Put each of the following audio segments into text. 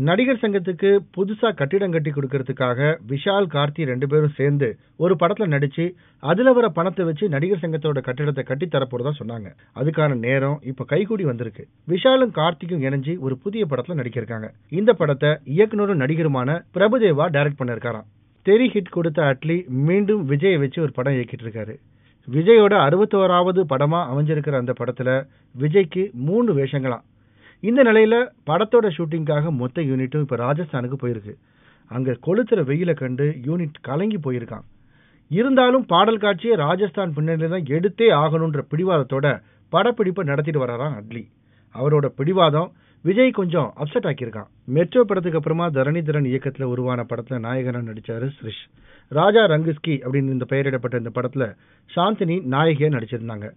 நடிகர் சங்கத்துக்கு புதுசா கட்டிடம் கட்டி கொடுக்கறதுக்காக விஷால், கார்த்தி 2 பேரும் சேர்ந்து ஒரு படத்துல நடிச்சு அதுல வர பணத்தை வச்சு நடிகர் சங்கத்தோட கட்டிடத்தை கட்டி தரப்போறதா சொன்னாங்க. அதுக்கான நேரம் இப்ப கைகூடி வந்திருக்கு. விஷாலும் கார்த்திக்கும் இணைஞ்சு ஒரு புதிய படத்துல நடிக்க இருக்காங்க. இந்த படத்தை இயக்குனரும் நடிகருமான பிரபுதேவா டைரக்ட் பண்ண இருக்காராம். தெரி ஹிட் கொடுத்த அட்லி மீண்டும் விஜயை வச்சு ஒரு படம் இயக்கிட்டு இருக்காரு. விஜயோட 61வது படமா அமைஞ்சிருக்கிற அந்த படத்துல விஜய்க்கு 3 வேஷங்களாம். இந்த நிலையில படத்தோட ஷூட்டிங்காக மொத்த யூனிட்டும் இப்ப ராஜஸ்தானுக்கு போயிருக்கு. அங்க கொளுத்துற வெயில கண்டு யூனிட் கலங்கி போயிருக்கான். இருந்தாலும் பாடல் காட்சியை ராஜஸ்தான் பின்னணியில தான் எடுத்தே ஆகணும்ன்ற பிடிவாதத்தோட படப்பிடிப்பை நடத்திட்டு வர்றாராம் அட்லி. அவரோட பிடிவாதம் விஜய் கொஞ்சம் அப்செட் ஆக்கியிருக்கான். மெட்ரோ படத்துக்கு அப்புறமா தரணிதரன் இயக்கத்துல உருவான படத்துல நாயகனா நடிச்சாரு ஸ்ரிஷ். ராஜா ரங்குஸ்கி அப்படின்னு இந்த பெயரிடப்பட்ட இந்த படத்துல சாந்தினி நாயகியா நடிச்சிருந்தாங்க.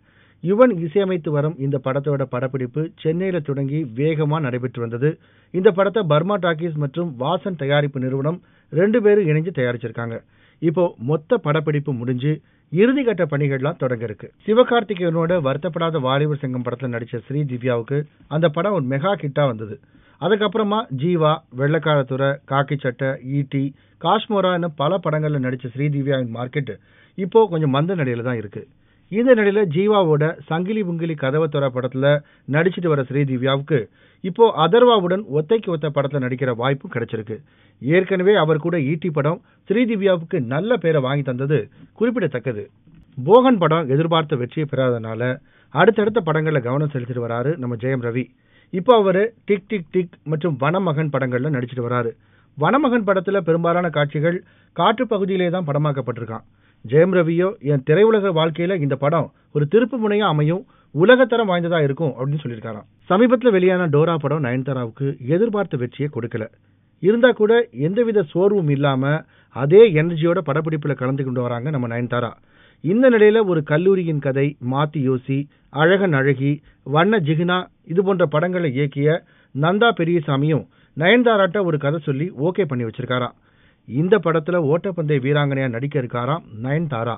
யுவன் இசையமைத்து வரும் இந்த படத்தோட படப்பிடிப்பு சென்னையில தொடங்கி வேகமா நடைபெற்று வந்தது. இந்த படத்தை பர்மா டாக்கீஸ் மற்றும் வாசன் தயாரிப்பு நிறுவனம் 2 பேரும் இணைஞ்சு தயாரிச்சிருக்காங்க. இப்போ மொத்த படப்பிடிப்பு முடிஞ்சு இறுதிக்கட்ட பணிகள்லாம் தொடங்க இருக்கு. சிவகார்த்திகேயனோட வருத்தப்படாத வாலிபர் சங்கம் படத்துல நடிச்ச ஸ்ரீதிவ்யாவுக்கு அந்த படம் ஒரு மெகா ஹிட்டா வந்தது. அதுக்கப்புறமா ஜீவா, வெள்ளக்காரத்துறை, காக்கி சட்டை, ஈட்டி, காஷ்மோரா பல படங்கள்ல நடிச்ச ஸ்ரீதிவ்யாவின் மார்க்கெட் இப்போ கொஞ்சம் மந்த நிலையில தான் இருக்கு. இந்த நிலையில ஜீவாவோட சங்கிலி புங்கிலி கதவை தொற படத்துல நடிச்சிட்டு வர ஸ்ரீதிவ்யாவுக்கு இப்போ அதர்வாவுடன் ஒத்தைக்கு ஒத்த படத்துல நடிக்கிற வாய்ப்பும் கிடைச்சிருக்கு. ஏற்கனவே அவர் கூட ஈட்டி படம் ஸ்ரீதிவ்யாவுக்கு நல்ல பேரை வாங்கி தந்தது குறிப்பிடத்தக்கது. போகன் படம் எதிர்பார்த்த வெற்றியை பெறாதனால அடுத்தடுத்த படங்கள்ல கவனம் செலுத்திட்டு வராரு நம்ம ஜெயம் ரவி. இப்போ அவரு டிக் டிக் டிக் மற்றும் வனமகன் படங்கள்ல நடிச்சிட்டு வராரு. வனமகன் படத்துல பெரும்பாலான காட்சிகள் காற்று பகுதியிலே தான் படமாக்கப்பட்டிருக்கான். ஜெயம் ரவியோ என் திரையுலக வாழ்க்கையில இந்த படம் ஒரு திருப்பு முனையா அமையும், உலகத்தரம் வாய்ந்ததா இருக்கும் அப்படின்னு சொல்லியிருக்காராம். சமீபத்துல வெளியான டோரா படம் நயன்தாராவுக்கு எதிர்பார்த்த வெற்றியை கொடுக்கல. இருந்தா கூட எந்தவித சோர்வும் இல்லாம அதே எனர்ஜியோட படப்பிடிப்புல கலந்து கொண்டு வராங்க நம்ம நயன்தாரா. இந்த நிலையில ஒரு கல்லூரியின் கதை, மாத்தி யோசி, அழகன் அழகி, வண்ண ஜிகினா இது போன்ற படங்களை இயக்கிய நந்தா பெரியசாமியும் நயன்தாராட்ட ஒரு கதை சொல்லி ஓகே பண்ணி வச்சிருக்காராம். இந்த படத்துல ஓட்டப்பந்தய வீராங்கனையா நடிக்க இருக்காராம் நயன்தாரா.